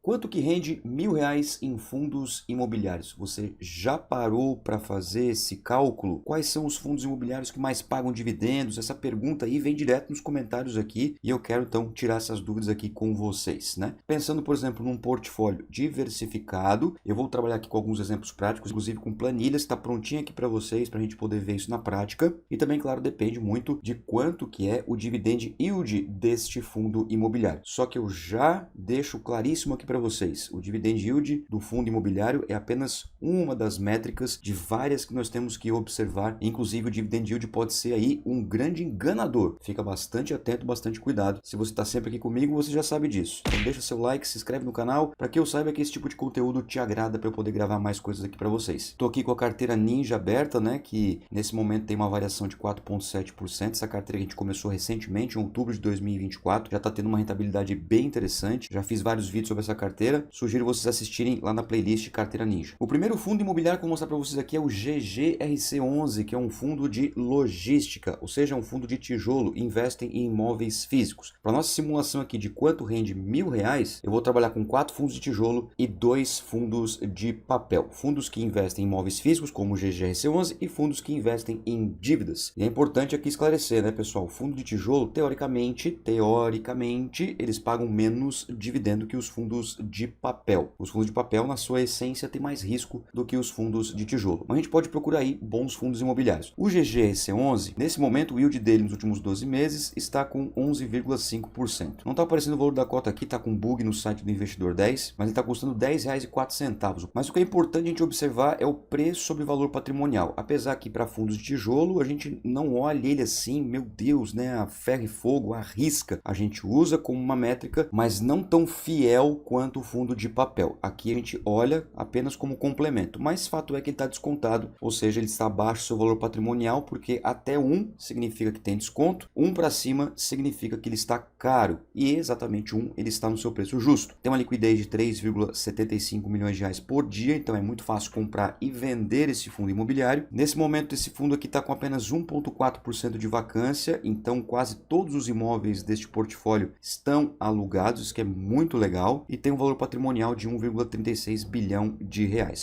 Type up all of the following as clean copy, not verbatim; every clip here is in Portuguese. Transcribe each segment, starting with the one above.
Quanto que rende R$ 1.000 em fundos imobiliários? Você já parou para fazer esse cálculo? Quais são os fundos imobiliários que mais pagam dividendos? Essa pergunta aí vem direto nos comentários aqui e eu quero então tirar essas dúvidas aqui com vocês, né? Pensando, por exemplo, num portfólio diversificado, eu vou trabalhar aqui com alguns exemplos práticos, inclusive com planilhas, está prontinha aqui para vocês, para a gente poder ver isso na prática. E também, claro, depende muito de quanto que é o dividend yield deste fundo imobiliário. Só que eu já deixo claríssimo aqui para vocês, o dividend yield do fundo imobiliário é apenas uma das métricas de várias que nós temos que observar. Inclusive o dividend yield pode ser aí um grande enganador. Fica bastante atento, bastante cuidado. Se você está sempre aqui comigo, você já sabe disso. Então deixa seu like, se inscreve no canal para que eu saiba que esse tipo de conteúdo te agrada para eu poder gravar mais coisas aqui para vocês. Estou aqui com a carteira Ninja aberta, né, que nesse momento tem uma variação de 4,7%. Essa carteira que a gente começou recentemente, em outubro de 2024, já está tendo uma rentabilidade bem interessante. Já fiz vários vídeos sobre essa carteira. Sugiro vocês assistirem lá na playlist Carteira Ninja. O primeiro fundo imobiliário que eu vou mostrar para vocês aqui é o GGRC11, que é um fundo de logística, ou seja, um fundo de tijolo, investem em imóveis físicos. Para nossa simulação aqui de quanto rende R$ 1.000, eu vou trabalhar com 4 fundos de tijolo e 2 fundos de papel. Fundos que investem em imóveis físicos, como o GGRC11, e fundos que investem em dívidas. E é importante aqui esclarecer, né, pessoal? O fundo de tijolo, teoricamente, eles pagam menos dividendo que os fundos de papel. Os fundos de papel, na sua essência, têm mais risco do que os fundos de tijolo. Mas a gente pode procurar aí bons fundos imobiliários. O GGRC11, nesse momento, o yield dele nos últimos 12 meses está com 11,5%. Não está aparecendo o valor da cota aqui, está com bug no site do Investidor 10, mas ele está custando R$10,04. Mas o que é importante a gente observar é o preço sobre valor patrimonial. Apesar que para fundos de tijolo, a gente não olha ele assim, meu Deus, né, a ferro e fogo, a risca. A gente usa como uma métrica, mas não tão fiel quanto o fundo de papel. Aqui a gente olha apenas como complemento, mas fato é que ele está descontado, ou seja, ele está abaixo do seu valor patrimonial, porque até 1 significa que tem desconto, 1 para cima significa que ele está caro, e exatamente 1 ele está no seu preço justo. Tem uma liquidez de R$3,75 milhões por dia, então é muito fácil comprar e vender esse fundo imobiliário. Nesse momento, esse fundo aqui está com apenas 1,4% de vacância, então quase todos os imóveis deste portfólio estão alugados, isso que é muito legal, e tem um valor patrimonial de R$1,36 bilhão.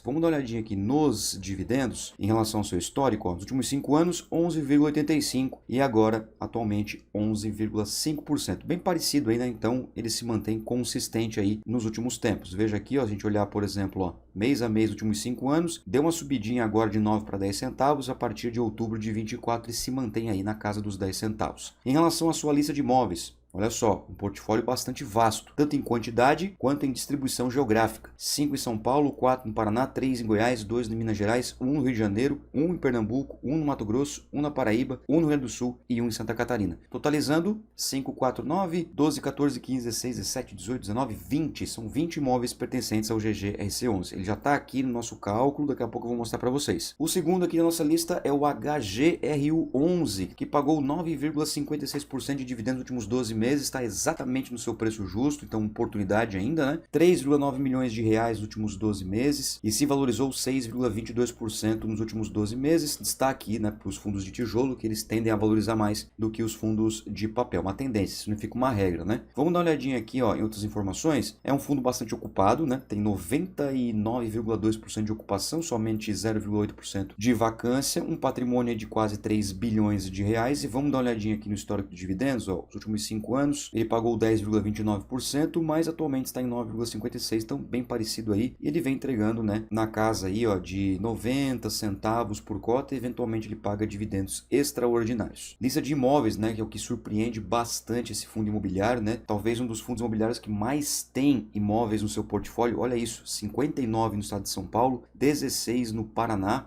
Vamos dar uma olhadinha aqui nos dividendos em relação ao seu histórico. Ó, nos últimos 5 anos, 11,85% e agora, atualmente, 11,5%. Bem parecido aí, né? Então, ele se mantém consistente aí nos últimos tempos. Veja aqui, ó, a gente olhar, por exemplo, ó, mês a mês, nos últimos 5 anos, deu uma subidinha agora de 9 para 10 centavos a partir de outubro de 24 e se mantém aí na casa dos 10 centavos. Em relação à sua lista de imóveis, olha só, um portfólio bastante vasto, tanto em quantidade quanto em distribuição geográfica. 5 em São Paulo, 4 no Paraná, 3 em Goiás, 2 em Minas Gerais, 1 no Rio de Janeiro, 1 em Pernambuco, 1 no Mato Grosso, 1 na Paraíba, 1 no Rio Grande do Sul e 1 em Santa Catarina. Totalizando 5, 4, 9, 12, 14, 15, 16, 17, 18, 19, 20. São 20 imóveis pertencentes ao GGRC11. Ele já está aqui no nosso cálculo, daqui a pouco eu vou mostrar para vocês. O segundo aqui na nossa lista é o HGRU11, que pagou 9,56% de dividendos nos últimos 12 meses, está exatamente no seu preço justo, então oportunidade ainda, né? R$3,9 milhões nos últimos 12 meses e se valorizou 6,22% nos últimos 12 meses. Destaque, né, para os fundos de tijolo, que eles tendem a valorizar mais do que os fundos de papel. Uma tendência, isso não fica uma regra, né? Vamos dar uma olhadinha aqui, ó, em outras informações. É um fundo bastante ocupado, né? Tem 99,2% de ocupação, somente 0,8% de vacância, um patrimônio de quase R$3 bilhões. E vamos dar uma olhadinha aqui no histórico de dividendos, ó, os últimos 5 anos, ele pagou 10,29%, mas atualmente está em 9,56%, então bem parecido aí. E ele vem entregando, né, na casa aí, ó, de 90 centavos por cota, e eventualmente ele paga dividendos extraordinários. Lista de imóveis, né, que é o que surpreende bastante esse fundo imobiliário, né? Talvez um dos fundos imobiliários que mais tem imóveis no seu portfólio. Olha isso, 59 no estado de São Paulo, 16 no Paraná,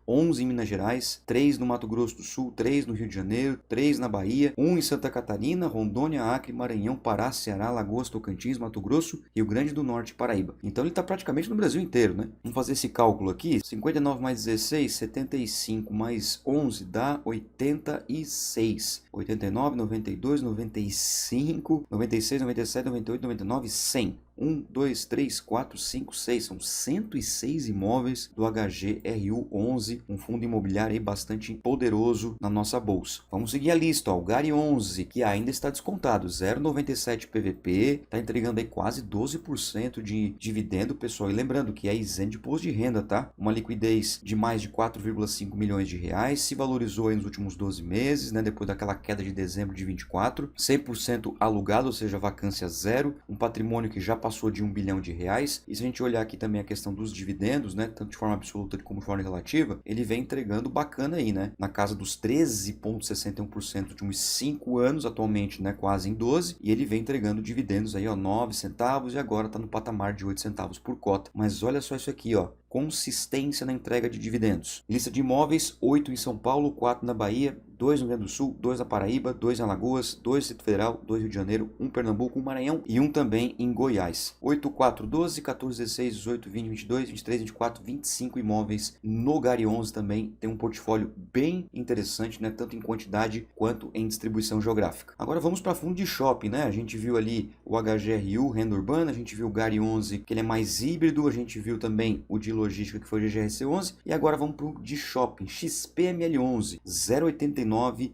11 em Minas Gerais, 3 no Mato Grosso do Sul, 3 no Rio de Janeiro, 3 na Bahia, 1 em Santa Catarina, Rondônia, Acre, Maranhão, Pará, Ceará, Lagoas, Tocantins, Mato Grosso, Rio Grande do Norte e Paraíba. Então ele está praticamente no Brasil inteiro, né? Vamos fazer esse cálculo aqui. 59 mais 16, 75 mais 11 dá 86. 89, 92, 95, 96, 97, 98, 99, 100. 1, 2, 3, 4, 5, 6. São 106 imóveis do HGRU11, um fundo imobiliário aí bastante poderoso na nossa bolsa. Vamos seguir a lista, ó, o GARI 11, que ainda está descontado, 0,97 PVP, está entregando aí quase 12% de dividendo, pessoal. E lembrando que é isento de imposto de renda, tá? Uma liquidez de mais de 4,5 milhões de reais, se valorizou aí nos últimos 12 meses, né? Depois daquela queda de dezembro de 24, 100% alugado, ou seja, vacância zero, um patrimônio que já passou de 1 bilhão de reais. E se a gente olhar aqui também a questão dos dividendos, né? Tanto de forma absoluta como de forma relativa, ele vem entregando bacana aí, né? Na casa dos 13,61% nos últimos 5 anos, atualmente, né? Quase em 12, e ele vem entregando dividendos aí, ó, 9 centavos, e agora está no patamar de 8 centavos por cota. Mas olha só isso aqui, ó, consistência na entrega de dividendos. Lista de imóveis, 8 em São Paulo, 4 na Bahia, 2 no Rio Grande do Sul, 2 na Paraíba, 2 em Alagoas, 2 no Distrito Federal, 2 no Rio de Janeiro, 1 em Pernambuco, 1 no Maranhão e 1 também em Goiás. 8, 4, 12, 14, 16, 18, 20, 22, 23, 24, 25 imóveis no GARI 11 também. Tem um portfólio bem interessante, né? Tanto em quantidade quanto em distribuição geográfica. Agora vamos para fundo de shopping, né? A gente viu ali o HGRU, Renda Urbana, a gente viu o GARI 11, que ele é mais híbrido, a gente viu também o de logística, que foi o GGRC11, e agora vamos para o de shopping, XPML11, 0,89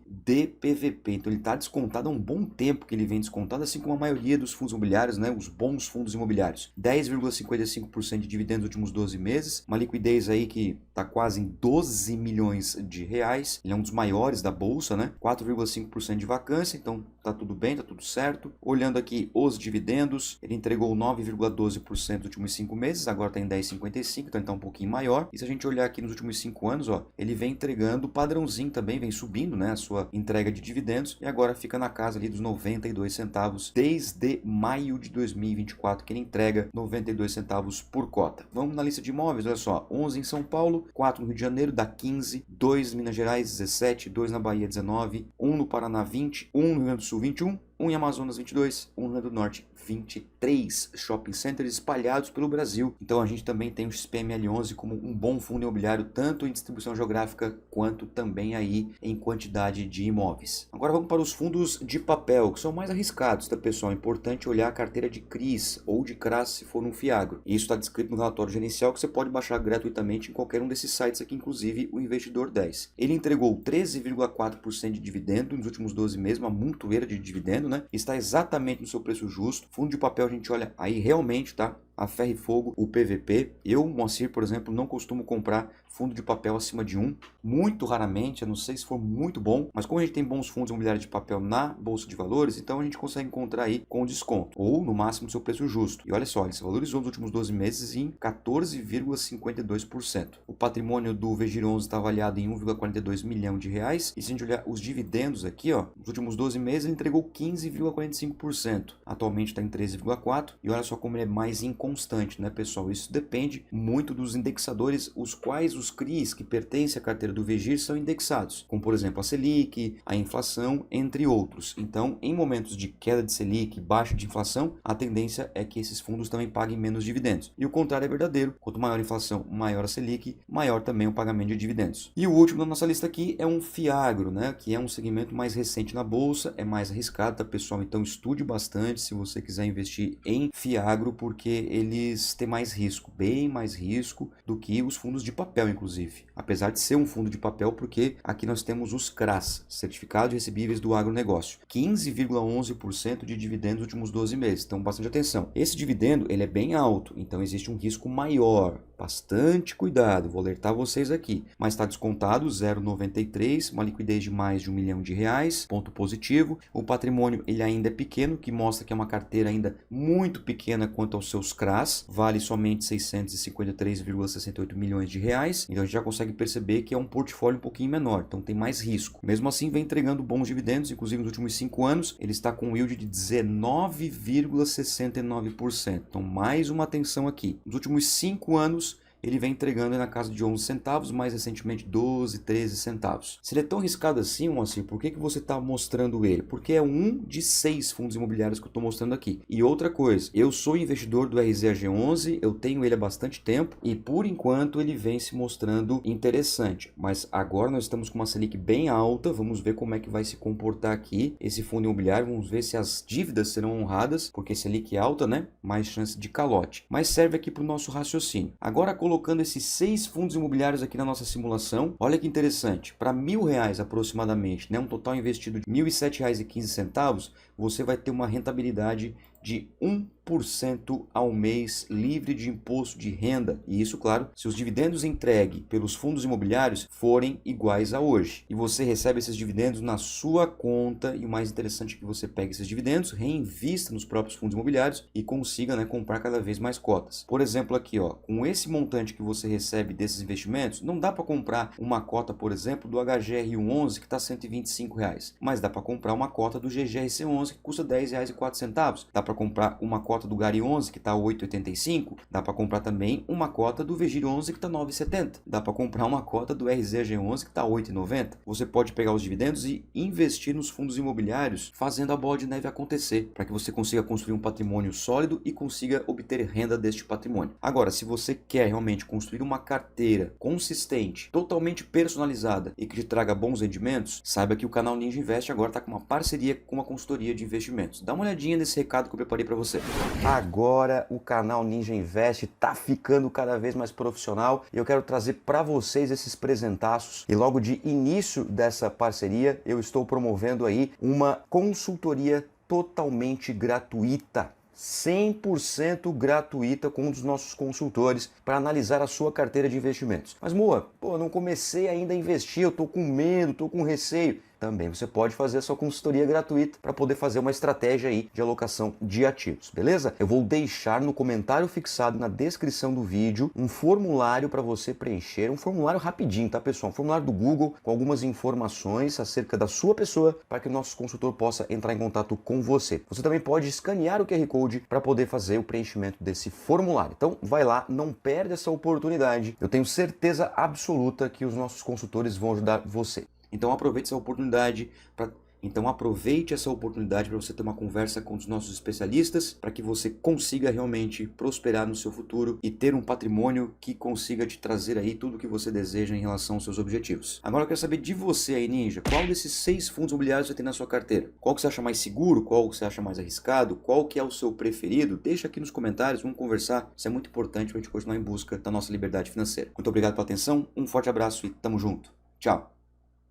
DPVP. Então ele está descontado há um bom tempo que ele vem descontado, assim como a maioria dos fundos imobiliários, né, os bons fundos imobiliários. 10,55% de dividendos nos últimos 12 meses, uma liquidez aí que está quase em 12 milhões de reais, ele é um dos maiores da bolsa, né, 4,5% de vacância, então tá tudo bem, tá tudo certo. Olhando aqui os dividendos, ele entregou 9,12% nos últimos 5 meses, agora está em 10,55%, então ele está um pouquinho maior. E se a gente olhar aqui nos últimos 5 anos, ó, ele vem entregando padrãozinho também, vem subindo, né, a sua entrega de dividendos, e agora fica na casa ali dos 92 centavos desde maio de 2024, que ele entrega 92 centavos por cota. Vamos na lista de imóveis, olha só, 11 em São Paulo, 4 no Rio de Janeiro, dá 15, 2 em Minas Gerais, 17, 2 na Bahia, 19, 1 no Paraná, 20, 1 no Rio Grande do Sul, 21, 1 em Amazonas, 22, 1 no Rio Grande do Norte, 23 shopping centers espalhados pelo Brasil. Então a gente também tem o XPML11 como um bom fundo imobiliário, tanto em distribuição geográfica quanto também aí em quantidade de imóveis. Agora vamos para os fundos de papel, que são mais arriscados, tá, pessoal? É importante olhar a carteira de CRIs ou de CRAS se for um FIAGRO. Isso está descrito no relatório gerencial, que você pode baixar gratuitamente em qualquer um desses sites aqui, inclusive o Investidor 10. Ele entregou 13,4% de dividendo nos últimos 12 meses, uma montoeira de dividendo, né? Está exatamente no seu preço justo. Fundo de papel a gente olha aí realmente, tá? A ferro e fogo, o PVP. Eu, Moacir, por exemplo, não costumo comprar fundo de papel acima de 1. Muito raramente, a não sei se for muito bom, mas como a gente tem bons fundos imobiliários de papel na Bolsa de Valores, então a gente consegue encontrar aí com desconto, ou no máximo seu preço justo. E olha só, ele se valorizou nos últimos 12 meses em 14,52%. O patrimônio do VGIR11 está avaliado em 1,42 milhão de reais. E se a gente olhar os dividendos aqui, ó, nos últimos 12 meses ele entregou 15,45%. Atualmente está em 13,4%. E olha só como ele é mais inconstante, né, pessoal? Isso depende muito dos indexadores, os quais os CRIs que pertencem à carteira do VGIR são indexados, como por exemplo a Selic, a inflação, entre outros. Então, em momentos de queda de Selic, baixa de inflação, a tendência é que esses fundos também paguem menos dividendos. E o contrário é verdadeiro. Quanto maior a inflação, maior a Selic, maior também o pagamento de dividendos. E o último da nossa lista aqui é um FIAGRO, né, que é um segmento mais recente na bolsa, é mais arriscado, tá, pessoal? Então estude bastante se você quiser investir em FIAGRO, porque eles têm mais risco, bem mais risco do que os fundos de papel, inclusive. Apesar de ser um fundo de papel, porque aqui nós temos os CRAs, Certificados de Recebíveis do Agronegócio, 15,11% de dividendos nos últimos 12 meses. Então, bastante atenção. Esse dividendo, ele é bem alto, então existe um risco maior. Bastante cuidado, vou alertar vocês aqui. Mas está descontado 0,93, uma liquidez de mais de 1 milhão de reais, ponto positivo. O patrimônio ele ainda é pequeno, que mostra que é uma carteira ainda muito pequena quanto aos seus CRAs, vale somente 653,68 milhões de reais. Então a gente já consegue perceber que é um portfólio um pouquinho menor, então tem mais risco. Mesmo assim, vem entregando bons dividendos, inclusive nos últimos 5 anos, ele está com um yield de 19,69%. Então mais uma atenção aqui. Nos últimos 5 anos, ele vem entregando na casa de 11 centavos, mais recentemente 12, 13 centavos. Se ele é tão arriscado assim, Moacir, por que você está mostrando ele? Porque é um de 6 fundos imobiliários que eu estou mostrando aqui. E outra coisa, eu sou investidor do RZAG11, eu tenho ele há bastante tempo e por enquanto ele vem se mostrando interessante. Mas agora nós estamos com uma Selic bem alta, vamos ver como é que vai se comportar aqui esse fundo imobiliário, vamos ver se as dívidas serão honradas, porque Selic é alta, né? Mais chance de calote. Mas serve aqui para o nosso raciocínio. Agora colocando esses 6 fundos imobiliários aqui na nossa simulação, olha que interessante, para R$1.000 aproximadamente, né? Um total investido de R$ 1.007,15, você vai ter uma rentabilidade de 1% ao mês livre de imposto de renda. E isso, claro, se os dividendos entregues pelos fundos imobiliários forem iguais a hoje. E você recebe esses dividendos na sua conta e o mais interessante é que você pegue esses dividendos, reinvista nos próprios fundos imobiliários e consiga, né, comprar cada vez mais cotas. Por exemplo, aqui, ó, com esse montante que você recebe desses investimentos, não dá para comprar uma cota, por exemplo, do HGR11 que está R$ 125, mas dá para comprar uma cota do GGRC11 que custa R$ 10,04. Dá para comprar uma cota do Gari 11 que está R$ 8,85, dá para comprar também uma cota do Vegir 11 que está R$ 9,70, dá para comprar uma cota do RZG 11 que está R$ 8,90. Você pode pegar os dividendos e investir nos fundos imobiliários, fazendo a bola de neve acontecer, para que você consiga construir um patrimônio sólido e consiga obter renda deste patrimônio. Agora, se você quer realmente construir uma carteira consistente, totalmente personalizada e que te traga bons rendimentos, saiba que o canal Ninja Invest agora está com uma parceria com uma consultoria de investimentos. Dá uma olhadinha nesse recado que eu preparei para você. Agora o canal Ninja Invest está ficando cada vez mais profissional e eu quero trazer para vocês esses presentaços. E logo de início dessa parceria eu estou promovendo aí uma consultoria totalmente gratuita. 100% gratuita com um dos nossos consultores para analisar a sua carteira de investimentos. Mas Moa, não comecei ainda a investir, eu estou com medo, estou com receio. Também você pode fazer a sua consultoria gratuita para poder fazer uma estratégia aí de alocação de ativos, beleza? Eu vou deixar no comentário fixado na descrição do vídeo um formulário para você preencher, um formulário rapidinho, tá pessoal? Um formulário do Google com algumas informações acerca da sua pessoa para que o nosso consultor possa entrar em contato com você. Você também pode escanear o QR Code para poder fazer o preenchimento desse formulário. Então vai lá, não perde essa oportunidade. Eu tenho certeza absoluta que os nossos consultores vão ajudar você. Então aproveite essa oportunidade para você ter uma conversa com os nossos especialistas para que você consiga realmente prosperar no seu futuro e ter um patrimônio que consiga te trazer aí tudo o que você deseja em relação aos seus objetivos. Agora eu quero saber de você aí, Ninja, qual desses 6 fundos imobiliários você tem na sua carteira? Qual que você acha mais seguro? Qual que você acha mais arriscado? Qual que é o seu preferido? Deixa aqui nos comentários, vamos conversar. Isso é muito importante para a gente continuar em busca da nossa liberdade financeira. Muito obrigado pela atenção, um forte abraço e tamo junto. Tchau!